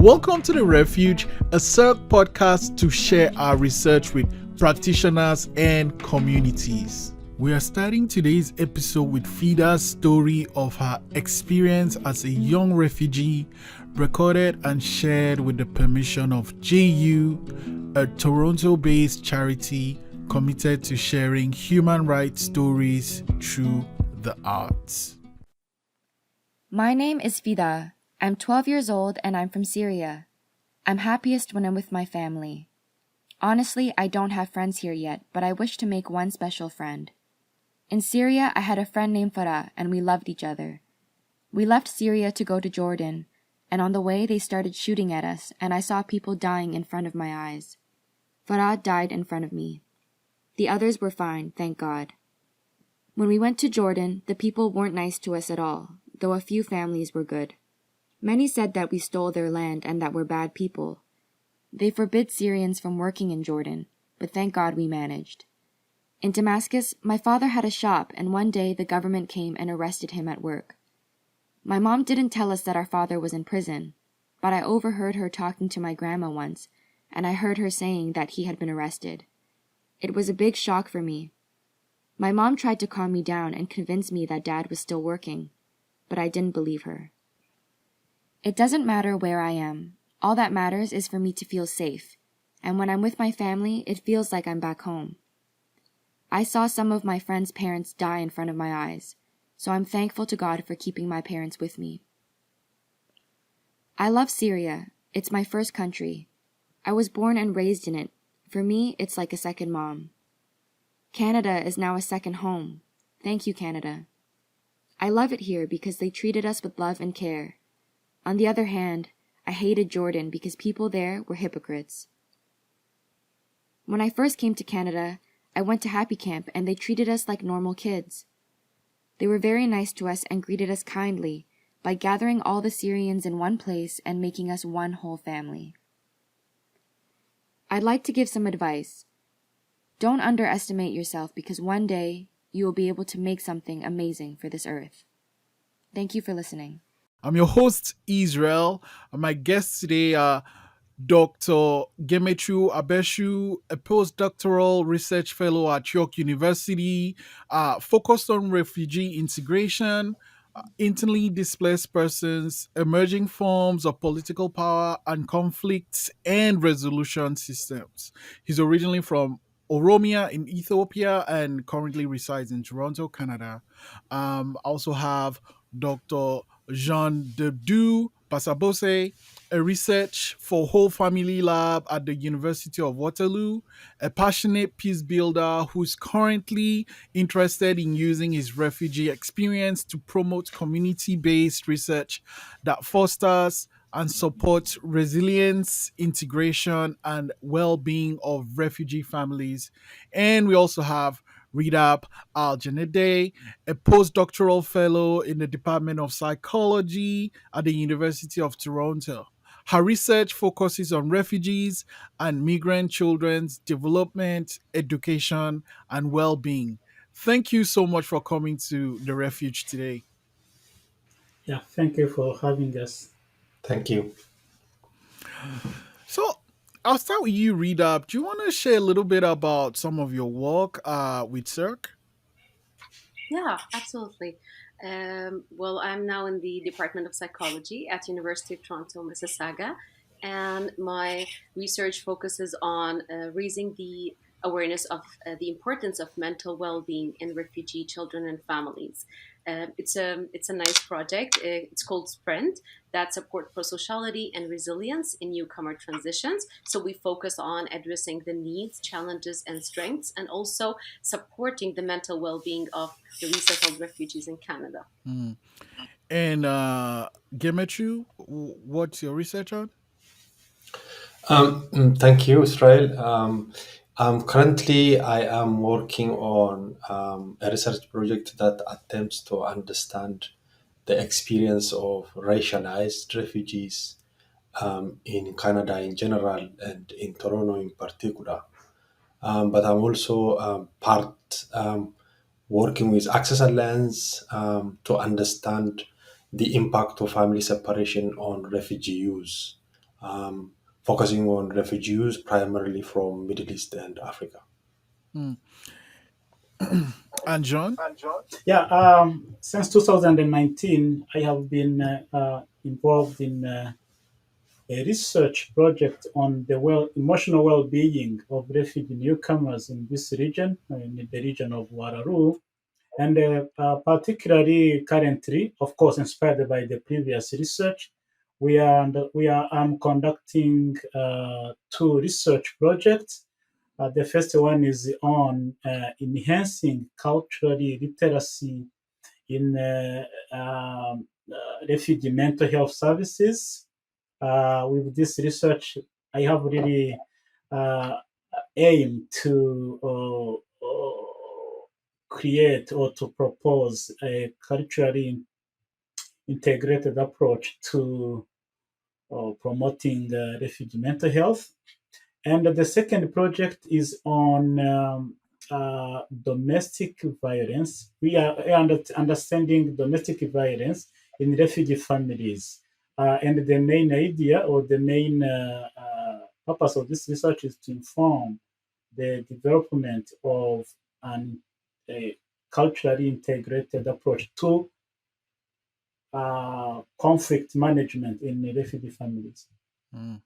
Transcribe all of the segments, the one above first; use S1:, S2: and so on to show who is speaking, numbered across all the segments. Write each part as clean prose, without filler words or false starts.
S1: Welcome to the Refuge, a Circ podcast to share our research with practitioners and communities. We are starting today's episode with Fida's story of her experience as a young refugee, recorded and shared with the permission of JU, a Toronto-based charity committed to sharing human rights stories through the arts.
S2: My name is Fida. I'm 12 years old and I'm from Syria. I'm happiest when I'm with my family. Honestly, I don't have friends here yet, but I wish to make one special friend. In Syria, I had a friend named Farah and we loved each other. We left Syria to go to Jordan, and on the way they started shooting at us and I saw people dying in front of my eyes. Farah died in front of me. The others were fine, thank God. When we went to Jordan, the people weren't nice to us at all, though a few families were good. Many said that we stole their land and that we're bad people. They forbid Syrians from working in Jordan, but thank God we managed. In Damascus, my father had a shop and one day the government came and arrested him at work. My mom didn't tell us that our father was in prison, but I overheard her talking to my grandma once, and I heard her saying that he had been arrested. It was a big shock for me. My mom tried to calm me down and convince me that Dad was still working, but I didn't believe her. It doesn't matter where I am. All that matters is for me to feel safe, and when I'm with my family, it feels like I'm back home. I saw some of my friends' parents die in front of my eyes, so I'm thankful to God for keeping my parents with me. I love Syria. It's my first country. I was born and raised in it. For me, it's like a second mom. Canada is now a second home. Thank you, Canada. I love it here because they treated us with love and care. On the other hand, I hated Jordan because people there were hypocrites. When I first came to Canada, I went to Happy Camp and they treated us like normal kids. They were very nice to us and greeted us kindly by gathering all the Syrians in one place and making us one whole family. I'd like to give some advice. Don't underestimate yourself because one day you will be able to make something amazing for this earth. Thank you for listening.
S1: I'm your host, Israel, and my guests today are Dr. Gemechu Abeshu, a postdoctoral research fellow at York University, focused on refugee integration, internally displaced persons, emerging forms of political power and conflicts, and resolution systems. He's originally from Oromia in Ethiopia and currently resides in Toronto, Canada. I also have Dr. Dieu Basabose, a research for whole family lab at the University of Waterloo, a passionate peace builder who's currently interested in using his refugee experience to promote community-based research that fosters and supports resilience, integration, and well-being of refugee families. And we also have Redab Al-Janaideh, a postdoctoral fellow in the Department of Psychology at the University of Toronto. Her research focuses on refugees and migrant children's development, education, and well-being. Thank you so much for coming to the Refuge today.
S3: Yeah, thank you for having us.
S4: Thank you.
S1: So I'll start with you, Redab. Do you want to share a little bit about some of your work with CIRC?
S5: Yeah, absolutely. Well, I'm now in the Department of Psychology at University of Toronto Mississauga, and my research focuses on raising the awareness of the importance of mental well-being in refugee children and families. It's a nice project. It's called Sprint that support prosociality and resilience in newcomer transitions. So we focus on addressing the needs, challenges, and strengths, and also supporting the mental well-being of the resettled refugees in Canada.
S1: Mm. And Gemechu, what's your research on?
S4: Thank you, Israel. Currently, I am working on a research project that attempts to understand the experience of racialized refugees in Canada in general and in Toronto in particular. But I'm also working with Access Alliance to understand the impact of family separation on refugee youth focusing on refugees primarily from Middle East and Africa.
S1: Mm. And John?
S3: Yeah, since 2019, I have been involved in a research project on the emotional well-being of refugee newcomers in this region, in the region of Waterloo, and particularly currently, of course, inspired by the previous research, I'm conducting two research projects. The first one is on enhancing culturally literacy in refugee mental health services. With this research, I have really uh, aimed to create or to propose a culturally integrated approach to promoting refugee mental health. And the second project is on domestic violence. We are understanding domestic violence in refugee families. And the main idea or the main purpose of this research is to inform the development of a culturally integrated approach to conflict management in refugee families.
S1: Mm.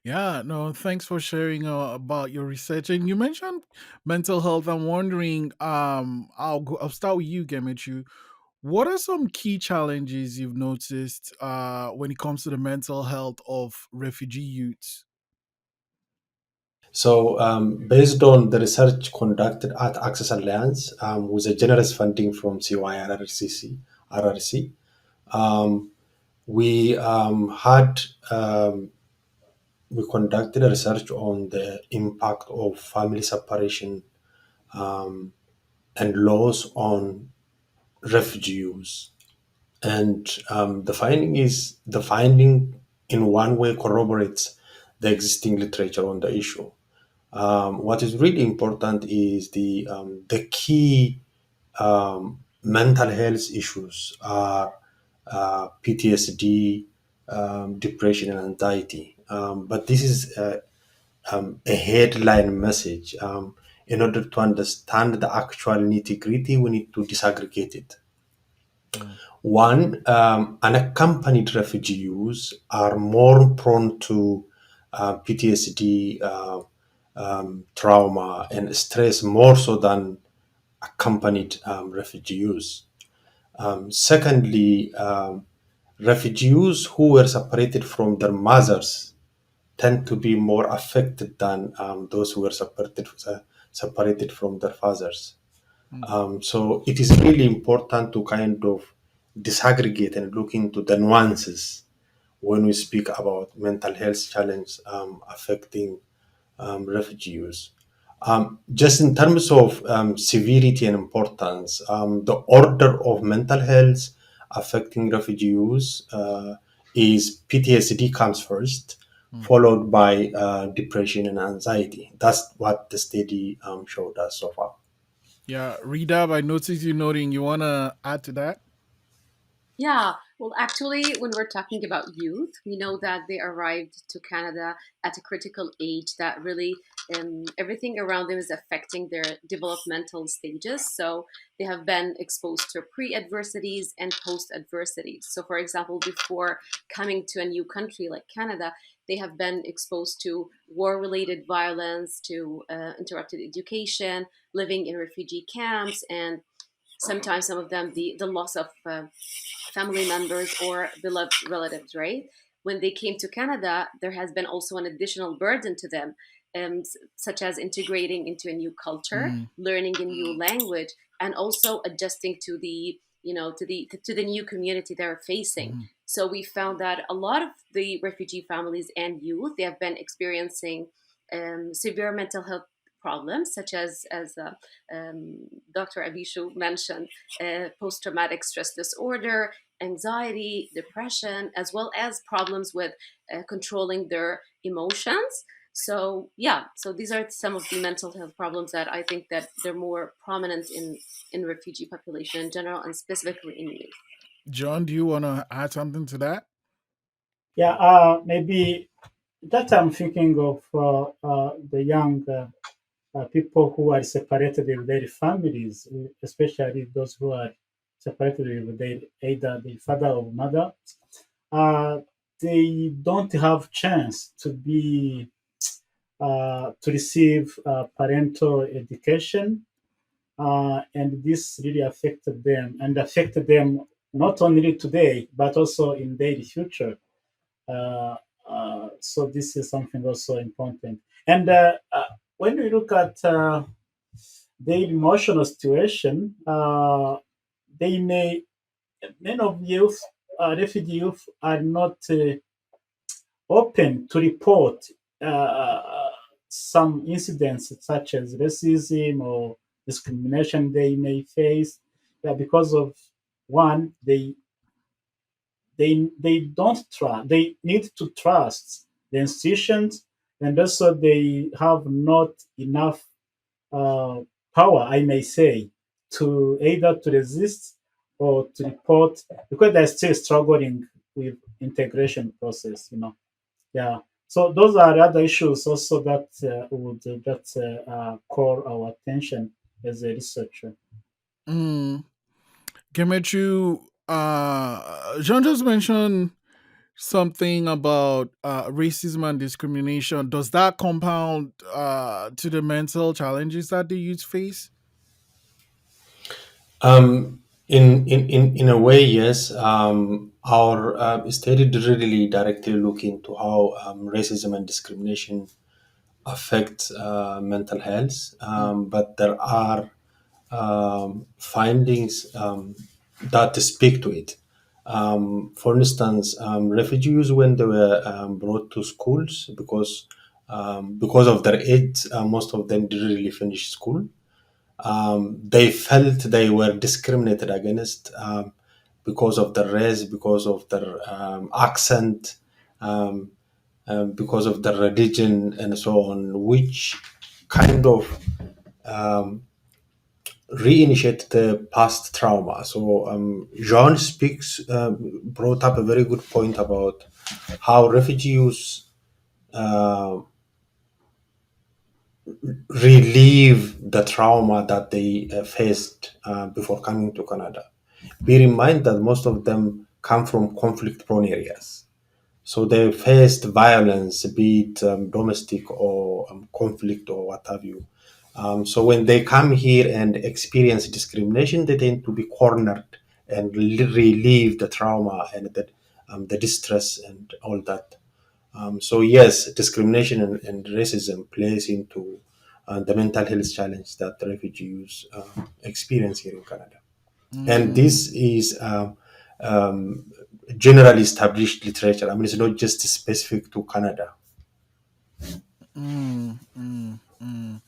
S1: Yeah, no, thanks for sharing about your research. And you mentioned mental health. I'm wondering, I'll start with you, Gemechu. What are some key challenges you've noticed when it comes to the mental health of refugee youths?
S4: So, based on the research conducted at Access Alliance with a generous funding from RRC, um, we had we conducted a research on the impact of family separation and loss on refugees. And the finding in one way corroborates the existing literature on the issue. What is really important is the key mental health issues are PTSD, depression, and anxiety. But this is a headline message. In order to understand the actual nitty gritty, we need to disaggregate it.
S1: Mm,
S4: One, unaccompanied refugees are more prone to PTSD, trauma, and stress more so than accompanied refugees. Secondly, refugees who were separated from their mothers tend to be more affected than those who were separated from their fathers.
S1: mm,
S4: So it is really important to kind of disaggregate and look into the nuances when we speak about mental health challenge affecting refugees. Just in terms of severity and importance, the order of mental health affecting refugees is PTSD comes first,
S1: mm.
S4: followed by depression and anxiety. That's what the study showed us so far.
S1: Yeah, Redab, I noticed you noting. You want to add to that?
S5: Yeah, well, actually, when we're talking about youth, we know that they arrived to Canada at a critical age that really everything around them is affecting their developmental stages. So they have been exposed to pre adversities and post adversities. So, for example, before coming to a new country like Canada, they have been exposed to war related violence, to interrupted education, living in refugee camps, and sometimes some of them the loss of family members or beloved relatives, right? When they came to Canada, there has been also an additional burden to them, such as integrating into a new culture,
S1: Mm,
S5: learning a new language, and also adjusting to the to the new community they're facing.
S1: mhm,
S5: So we found that a lot of the refugee families and youth they have been experiencing severe mental health problems, such as Dr. Abishu mentioned, post traumatic stress disorder, anxiety, depression, as well as problems with controlling their emotions. So yeah, so these are some of the mental health problems that I think that they're more prominent in refugee population in general and specifically in youth.
S1: John, do you want to add something to that?
S3: Yeah, maybe that I'm thinking of the young people who are separated with their families, especially those who are separated with their either the father or mother. Uh, they don't have chance to be to receive parental education, and this really affected them and affected them not only today but also in their future. Uh, so this is something also important. And when we look at their emotional situation, they may many of youth, refugee youth, are not open to report some incidents such as racism or discrimination they may face. Yeah, because of one, they don't trust. They need to trust the institutions, and also they have not enough uh, power, I may say, to either to resist or to report because they're still struggling with integration process. Yeah. So those are other issues also that would that call our attention as a researcher.
S1: Mm. Gemechu, Jean just mentioned something about racism and discrimination. Does that compound to the mental challenges that the youth face?
S4: In a way, yes. Our study did really directly look into how racism and discrimination affect mental health,
S1: Mm.
S4: but there are findings that speak to it. For instance, refugees, when they were brought to schools, because of their age, most of them didn't really finish school. They felt they were discriminated against because of their race, because of their accent, um, because of their religion, and so on, which kind of um, reinitiate the past trauma. So Jean speaks brought up a very good point about how refugees uh, relieve the trauma that they faced before coming to Canada. Bear in mind that most of them come from conflict-prone areas. So they faced violence, be it domestic or conflict or what have you. So when they come here and experience discrimination, they tend to be cornered and relieve the trauma and the distress and all that. So yes, discrimination and racism plays into the mental health challenge that refugees experience here in Canada. And
S1: Mm.
S4: this is generally established literature. I mean, it's not just specific to Canada.
S1: Mm, mm, mm.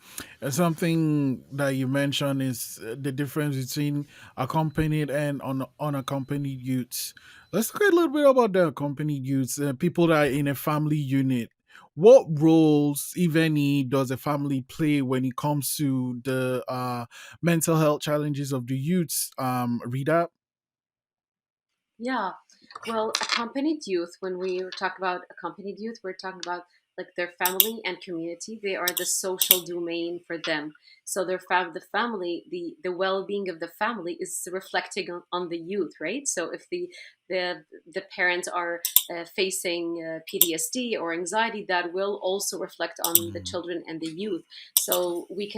S1: Something that you mentioned is the difference between accompanied and unaccompanied youths. Let's talk a little bit about the accompanied youths, people that are in a family unit. What roles, if any, does a family play when it comes to the mental health challenges of the youths? Rita?
S5: Yeah. Well, accompanied youth, when we talk about accompanied youth, we're talking about like their family and community. They are the social domain for them. So the family, the well-being of the family is reflecting on the youth, right? So if the parents are facing PTSD or anxiety, that will also reflect on the
S1: Mm,
S5: children and the youth. So we're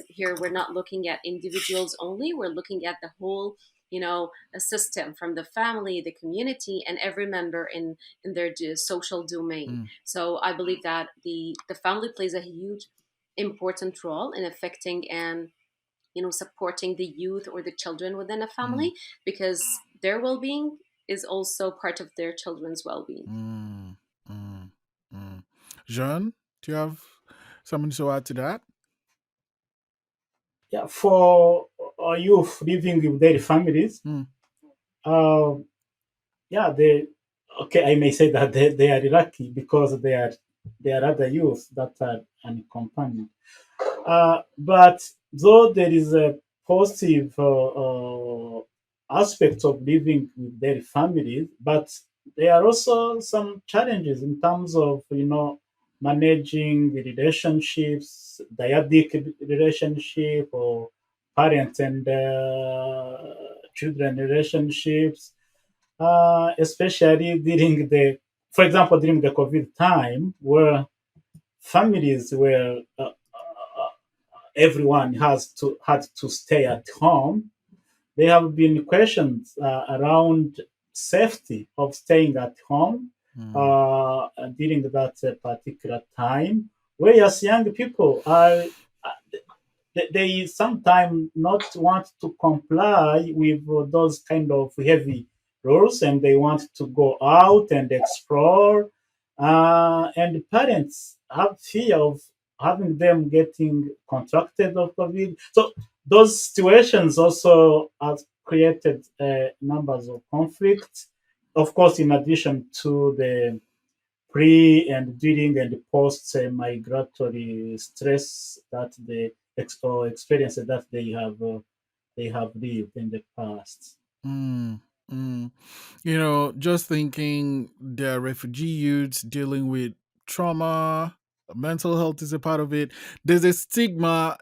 S5: here, we're not looking at individuals only, we're looking at the whole, a system from the family, the community, and every member in their social domain.
S1: mm,
S5: So I believe that the family plays a huge important role in affecting and supporting the youth or the children within a
S1: mm,
S5: family, because their well-being is also part of their children's well-being.
S1: mm, mm, mm. Jean, do you have something to add to that?
S3: Yeah, for youth living with their families,
S1: Mm,
S3: uh, yeah, they okay. I may say that they are lucky because they are other youth that are unaccompanied. But though there is a positive aspect of living with their families, but there are also some challenges in terms of managing the relationships, dyadic relationship, or parent and children relationships, especially for example, during the COVID time, where families were everyone had to stay at home. There have been questions around safety of staying at home
S1: Mm,
S3: during that particular time, whereas young people are they sometimes not want to comply with those kind of heavy rules, and they want to go out and explore. And parents have fear of having them getting contracted of COVID. So those situations also have created numbers of conflicts. Of course, in addition to the pre and during and post migratory stress that or experiences that they have lived in the past.
S1: mm, mm. Just thinking there are refugee youths dealing with trauma, mental health is a part of it. There's a stigma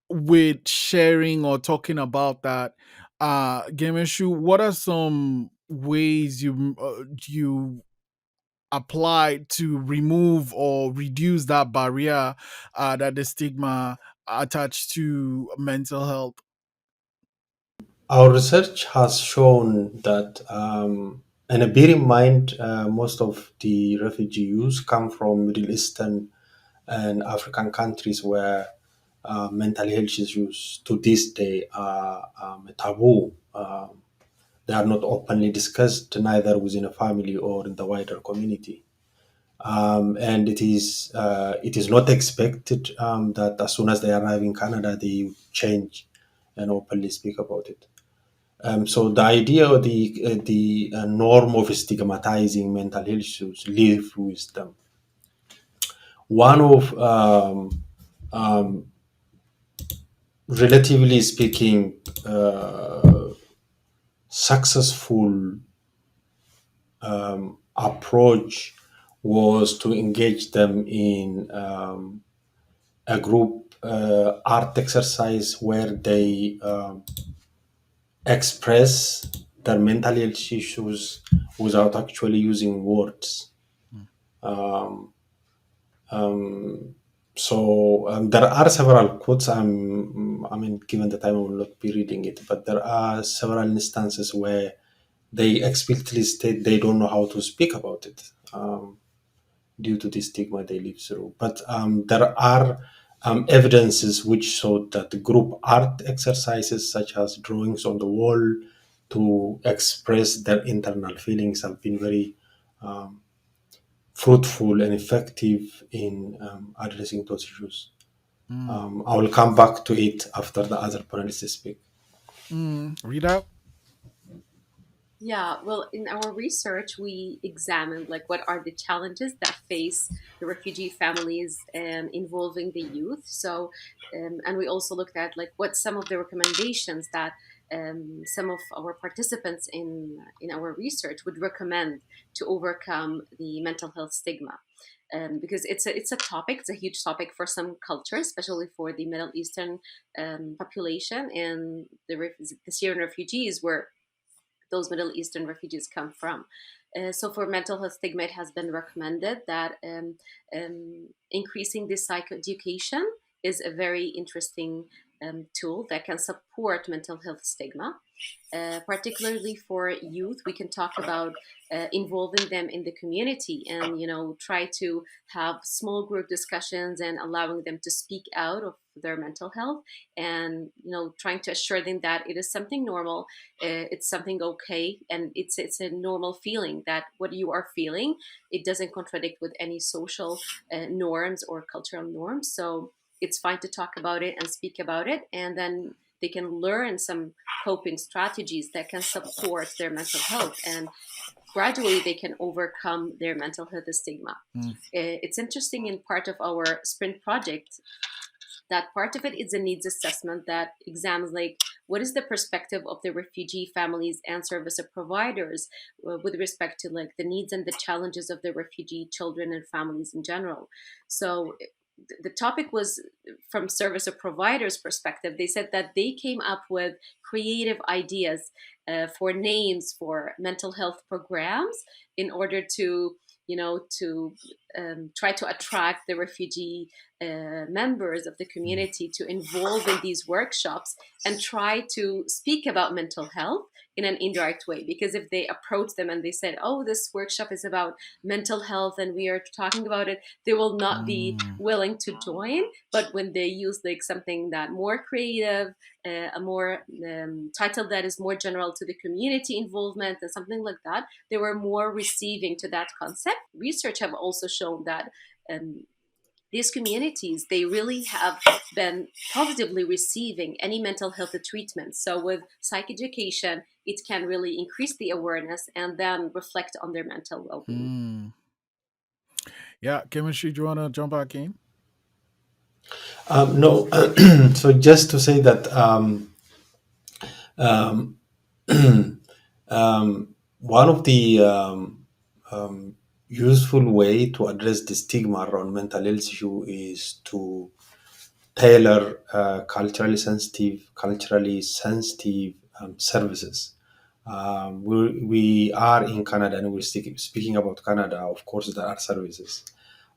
S1: with sharing or talking about that. Gemeshu, what are some ways you apply to remove or reduce that barrier, that the stigma attached to mental health?
S4: Our research has shown that, and bear in mind, most of the refugees come from Middle Eastern and African countries where mental health issues to this day are a taboo. They are not openly discussed neither within a family or in the wider community. And it is not expected that as soon as they arrive in Canada, they change and openly speak about it. So the idea or the norm of stigmatizing mental health issues live with them. One of relatively speaking successful approach was to engage them in a group art exercise where they express their mental health issues without actually using words.
S1: Mm,
S4: Um, so there are several quotes. I mean, given the time, I will not be reading it, but there are several instances where they explicitly state they don't know how to speak about it. Due to the stigma they live through. But there are evidences which show that the group art exercises, such as drawings on the wall to express their internal feelings, have been very fruitful and effective in addressing those issues.
S1: mm,
S4: I will come back to it after the other panelists speak.
S1: Read out.
S5: Yeah, well, in our research, we examined like what are the challenges that face the refugee families and involving the youth. So, and we also looked at like what some of the recommendations that some of our participants in our research would recommend to overcome the mental health stigma. Because it's a topic, it's a huge topic for some cultures, especially for the Middle Eastern population and the Syrian refugees, where those Middle Eastern refugees come from. So for mental health stigma, it has been recommended that increasing this psychoeducation is a very interesting tool that can support mental health stigma. Particularly for youth, we can talk about involving them in the community and try to have small group discussions and allowing them to speak out of their mental health, and trying to assure them that it is something normal, it's something okay, and it's a normal feeling, that what you are feeling, it doesn't contradict with any social norms or cultural norms. So it's fine to talk about it and speak about it, and then they can learn some coping strategies that can support their mental health, and gradually they can overcome their mental health stigma.
S1: Mm,
S5: It's interesting, in part of our sprint project, that part of it is a needs assessment that examines like what is the perspective of the refugee families and service providers with respect to like the needs and the challenges of the refugee children and families in general. So the topic was from service providers perspective. They said that they came up with creative ideas for names for mental health programs in order to to try to attract the refugee members of the community to involve in these workshops and try to speak about mental health in an indirect way. Because if they approach them and they said, oh, this workshop is about mental health and we are talking about it, they will not be
S1: Mm.
S5: willing to join. But when they use like something that more creative, a more title that is more general to the community involvement and something like that, they were more receiving to that concept. Research have also shown that these communities, they really have been positively receiving any mental health treatment. So with psych education, it can really increase the awareness and then reflect on their mental well-being.
S1: Mm. Yeah, chemistry. Do you want to jump back in?
S4: No, so just to say that um, one of the useful way to address the stigma around mental health issue is to tailor culturally sensitive services. We are in Canada and we're speaking about Canada. Of course, there are services,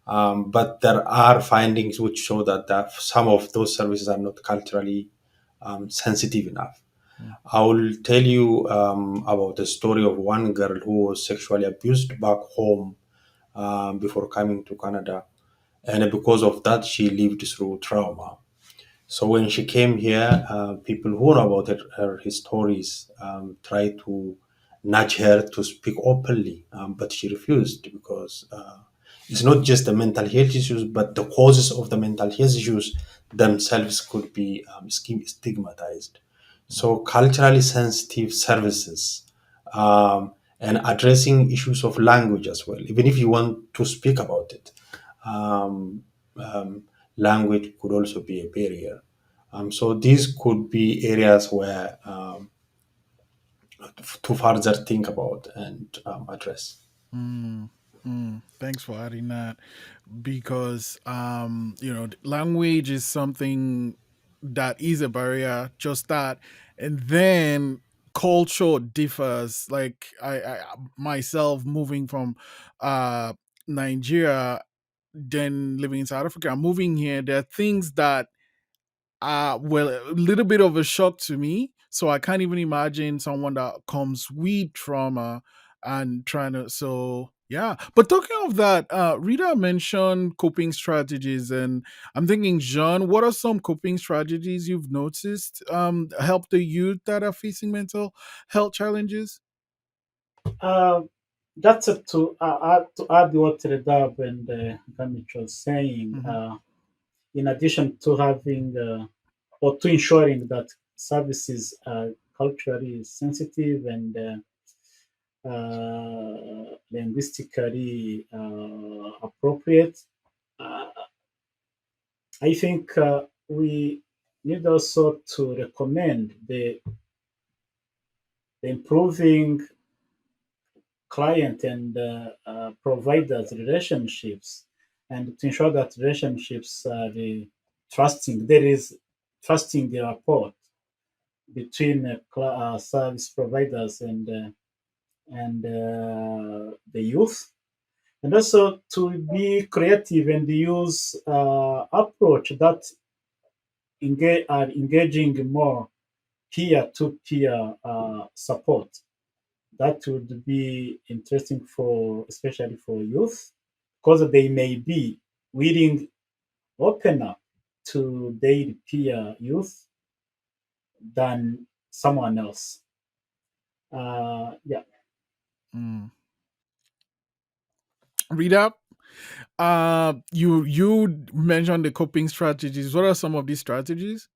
S4: but there are findings which show that some of those services are not culturally sensitive enough.
S1: Mm.
S4: I will tell you about the story of one girl who was sexually abused back home before coming to Canada, and because of that, she lived through trauma. So when she came here, people who know about her stories tried to nudge her to speak openly, but she refused because it's not just the mental health issues, but the causes of the mental health issues themselves could be stigmatized. So culturally sensitive services and addressing issues of language as well, even if you want to speak about it. Um, um, Language could also be a barrier. So these could be areas where to further think about and address.
S1: Mm. Mm. Thanks for adding that, because language is something that is a barrier, just that, and then culture differs. Like I myself moving from uh Nigeria, then living in South Africa, moving here, there are things that well, a little bit of a shock to me. So I can't even imagine someone that comes with trauma and trying to. So yeah, but talking of that, Rita mentioned coping strategies, and I'm thinking, Jean, what are some coping strategies you've noticed help the youth that are facing mental health challenges?
S3: Uh, that's it to add what Redab and Gemechu was saying.
S1: Hmm.
S3: In addition to having or to ensuring that services are culturally sensitive and linguistically appropriate, uh, I think we need also to recommend the improving client and providers relationships, and to ensure that relationships are trusting. There is trusting the rapport between service providers and the youth, and also to be creative and use approach that are engaging more peer-to-peer support. That would be interesting for especially for youth, because they may be willing open up to their peer youth than someone else. Yeah.
S1: Mm. Rita, you mentioned the coping strategies. What are some of these strategies?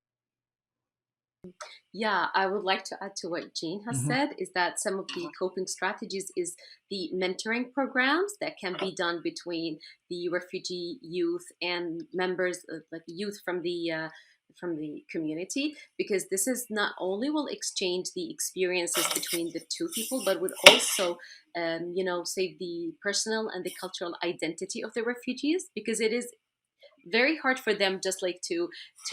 S5: Yeah, I would like to add to what Jean has
S1: Hmm.
S5: said is that some of the coping strategies is the mentoring programs that can be done between the refugee youth and members of, like, youth from the community, because this is not only will exchange the experiences between the two people, but would also save the personal and the cultural identity of the refugees, because it is very hard for them just like to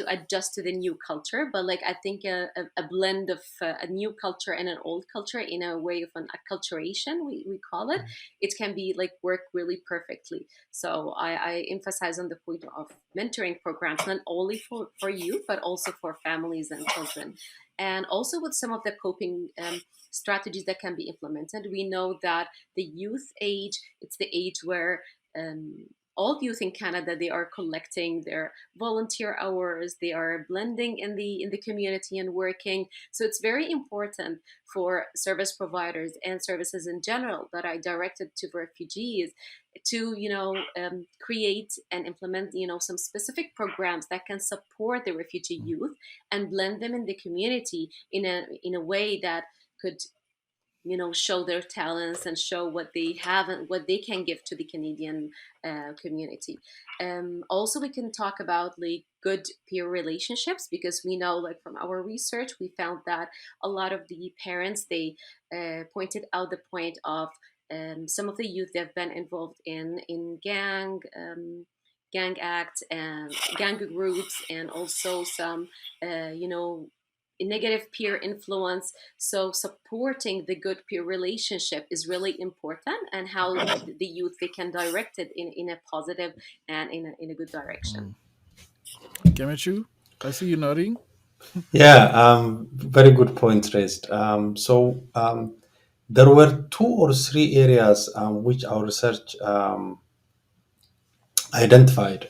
S5: adjust to the new culture. But like I think a blend of a new culture and an old culture in a way of an acculturation, we call it, it can be like work really perfectly. So I emphasize on the point of mentoring programs, not only for youth but also for families and children. And also with some of the coping strategies that can be implemented, we know that the youth age, it's the age where all youth in Canada, they are collecting their volunteer hours, they are blending in the community and working. So it's very important for service providers and services in general that are directed to refugees to create and implement some specific programs that can support the refugee youth and blend them in the community in a way that could show their talents and show what they have and what they can give to the Canadian community. Also, we can talk about like good peer relationships, because we know, like from our research, we found that a lot of the parents, they pointed out the point of some of the youth that have been involved in gang acts and gang groups, and also some negative peer influence. So supporting the good peer relationship is really important, and how the youth, they can direct it in a positive and in a good direction.
S1: Gemechu, I see you nodding.
S4: Yeah, very good point raised. There were two or three areas which our research identified.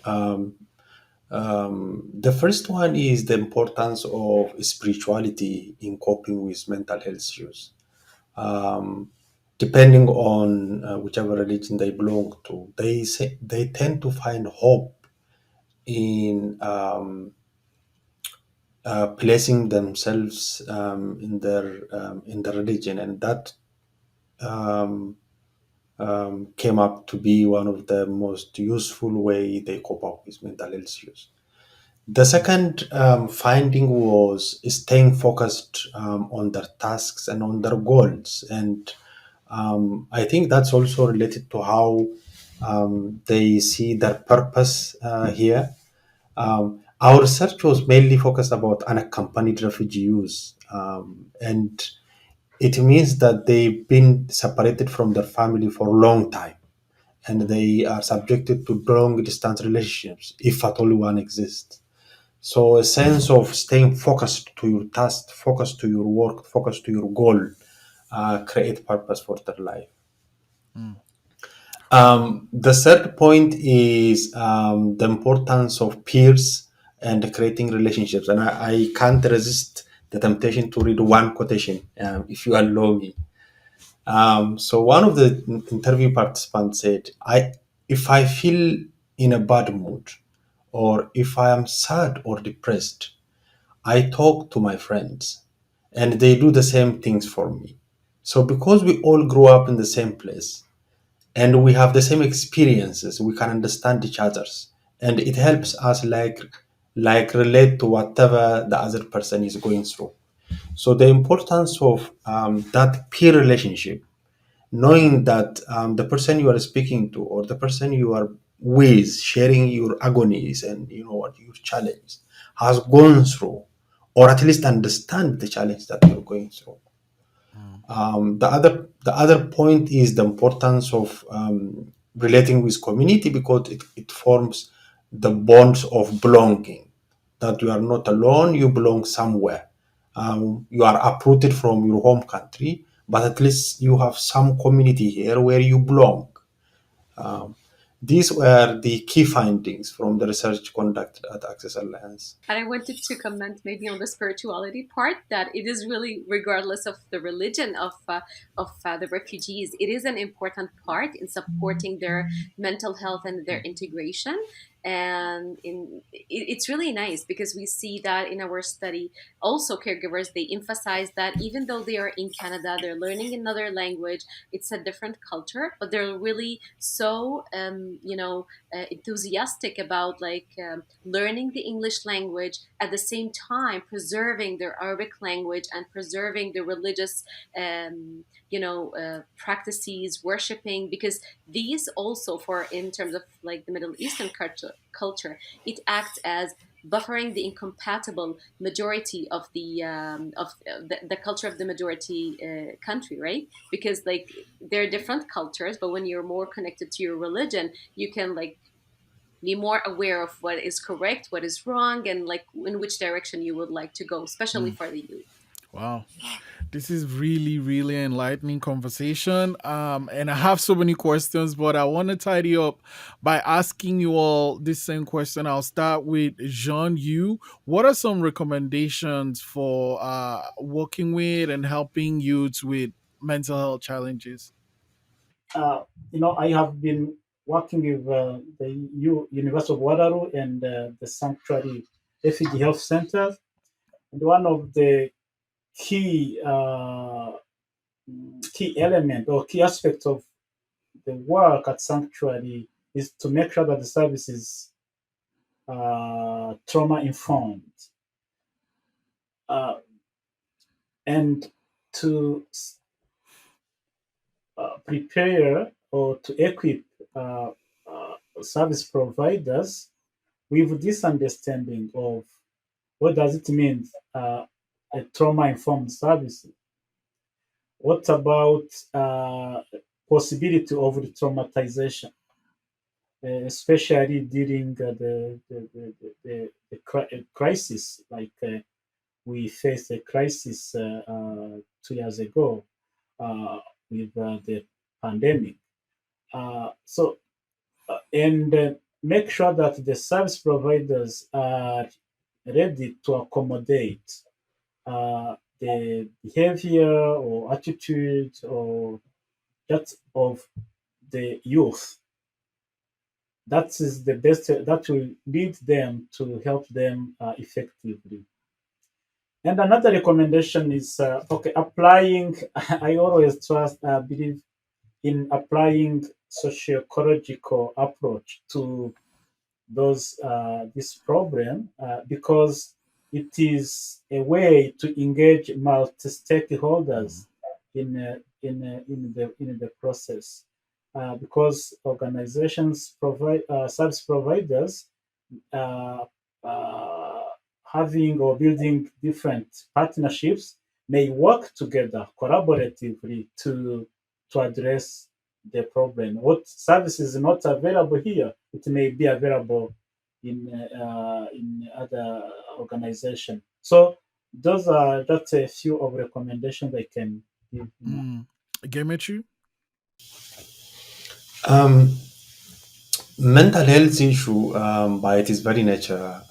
S4: The first one is the importance of spirituality in coping with mental health issues. Um, Depending on whichever religion they belong to, they tend to find hope in placing themselves in the religion, and that um, came up to be one of the most useful way they cope up with mental health issues. The second finding was staying focused on their tasks and on their goals, and I think that's also related to how they see their purpose here. Our research was mainly focused about unaccompanied refugees, and it means that they've been separated from their family for a long time, and they are subjected to long distance relationships, if at all one exists. So a sense of staying focused to your task, focused to your work, focused to your goal, create purpose for their life.
S1: Mm.
S4: The third point is the importance of peers and creating relationships. And I can't resist the temptation to read one quotation, if you allow me. So one of the interview participants said, if I feel in a bad mood, or if I am sad or depressed, I talk to my friends and they do the same things for me. So because we all grew up in the same place and we have the same experiences, we can understand each other's, and it helps us like relate to whatever the other person is going through. So the importance of that peer relationship, knowing that the person you are speaking to or the person you are with, sharing your agonies and what your challenge has gone through, or at least understand the challenge that you're going through.
S1: Mm.
S4: The other point is the importance of relating with community, because it forms the bonds of belonging, that you are not alone, you belong somewhere. You are uprooted from your home country, but at least you have some community here where you belong. Um, these were the key findings from the research conducted at Access Alliance.
S5: And I wanted to comment maybe on the spirituality part, that it is really, regardless of the religion of the refugees, it is an important part in supporting their mental health and their integration. And it's really nice because we see that in our study also caregivers, they emphasize that even though they are in Canada, they're learning another language, it's a different culture, but they're really so enthusiastic about like learning the English language, at the same time preserving their Arabic language and preserving the religious practices, worshiping, because these also, for in terms of like the Middle Eastern culture, it acts as buffering the incompatible majority of the culture of the majority country, right? Because like they're different cultures, but when you're more connected to your religion, you can like be more aware of what is correct, what is wrong, and like in which direction you would like to go, especially for the youth.
S1: Wow. This is really, really enlightening conversation. And I have so many questions, but I want to tidy up by asking you all this same question. I'll start with Jean Yu. What are some recommendations for working with and helping youths with mental health challenges?
S3: I have been working with the University of Waterloo and the Sanctuary Refugee Health Center. And one of the key key element or key aspect of the work at Sanctuary is to make sure that the service is trauma informed uh, and to prepare or to equip uh, service providers with this understanding of what does it mean a trauma informed service. What about possibility of traumatization, especially during the crisis, like we faced a crisis 2 years ago with the pandemic. And make sure that the service providers are ready to accommodate the behavior or attitude or that of the youth. That is the best that will lead them to help them effectively. And another recommendation is okay, applying. I always believe in applying socio-ecological approach to those this problem because it is a way to engage multi-stakeholders in the process because organizations provide service providers uh, uh, having or building different partnerships may work together collaboratively to address the problem. What service is not available here, it may be available in other organization. So those are just a few of recommendations I can give.
S1: Gemechu?
S4: Um, Mental health issue, by its very nature,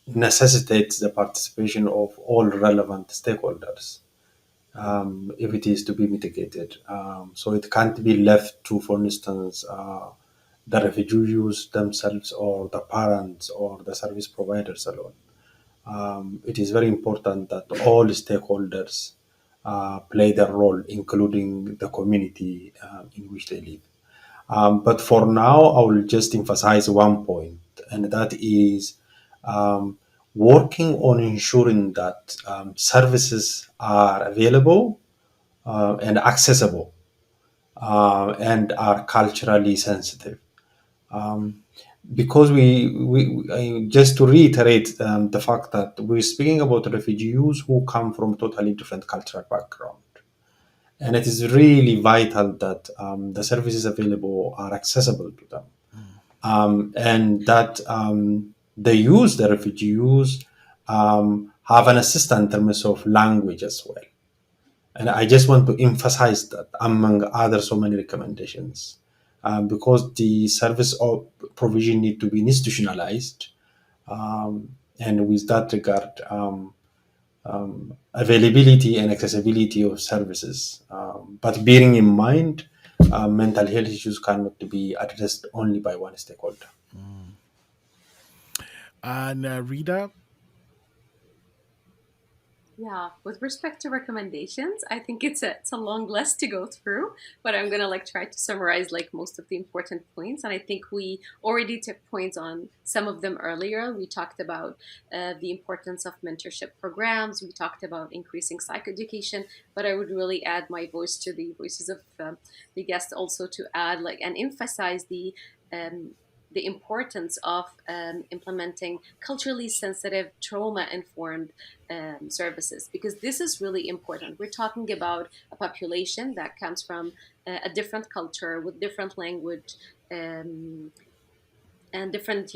S4: necessitates the participation of all relevant stakeholders if it is to be mitigated. So it can't be left to, for instance, the refugees themselves or the parents or the service providers alone. It is very important that all stakeholders play their role, including the community in which they live. But for now, I will just emphasize one point, and that is working on ensuring that services are available and accessible and are culturally sensitive. Um, because just to reiterate the fact that we're speaking about refugees who come from totally different cultural background, and it is really vital that the services available are accessible to them, and that they use the refugees have an assistance in terms of language as well. And I just want to emphasize that among other so many recommendations, because the service of provision need to be institutionalized, and with that regard, availability and accessibility of services. But bearing in mind, mental health issues cannot be addressed only by one stakeholder.
S1: And Rita.
S5: Yeah, with respect to recommendations, I think it's a long list to go through, but I'm gonna like try to summarize like most of the important points. And I think we already took points on some of them earlier. We talked about the importance of mentorship programs. We talked about increasing psychoeducation, but I would really add my voice to the voices of the guests also to add like and emphasize um, the importance of implementing culturally sensitive, trauma informed services, because this is really important. We're talking about a population that comes from a different culture with different language, um, and different,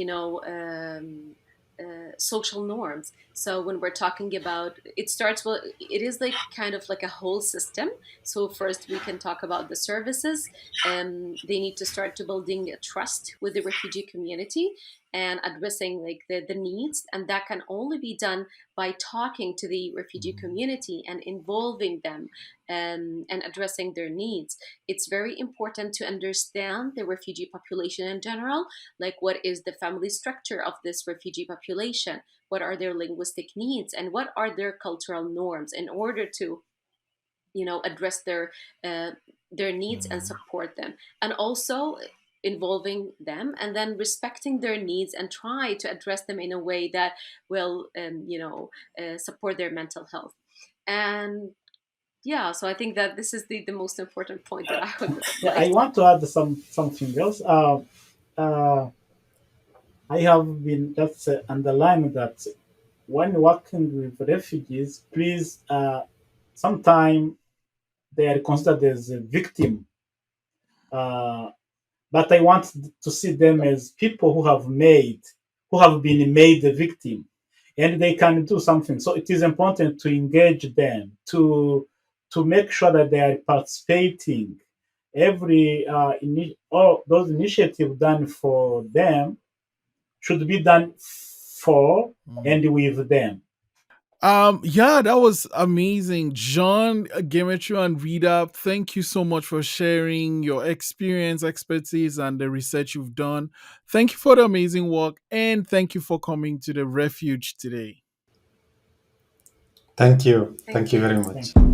S5: social norms. So when we're talking about, it starts well, it is like kind of like a whole system. So first we can talk about the services. They need to start to building a trust with the refugee community and addressing like the needs, and that can only be done by talking to the refugee community and involving them, and addressing their needs. It's very important to understand the refugee population in general, like what is the family structure of this refugee population, what are their linguistic needs, and what are their cultural norms, in order to address uh, their needs and support them, and also involving them and then respecting their needs and try to address them in a way that will support their mental health. And yeah, so I think that this is the most important point that I would
S3: Yeah, I
S5: like.
S3: want to add something else. Uh, I have been just underlining that when working with refugees, please, sometimes they are considered as a victim, uh, but I want to see them as people who have been made the victim, and they can do something. So it is important to engage them, to make sure that they are participating. All those initiatives done for them should be done for and with them.
S1: Yeah, that was amazing. John, Gemechu, and Rita, thank you so much for sharing your experience, expertise, and the research you've done. Thank you for the amazing work, and thank you for coming to the Refuge today.
S4: Thank you.
S5: Thank
S4: Thank you
S5: you.
S4: very
S3: Thank
S4: much.
S3: you.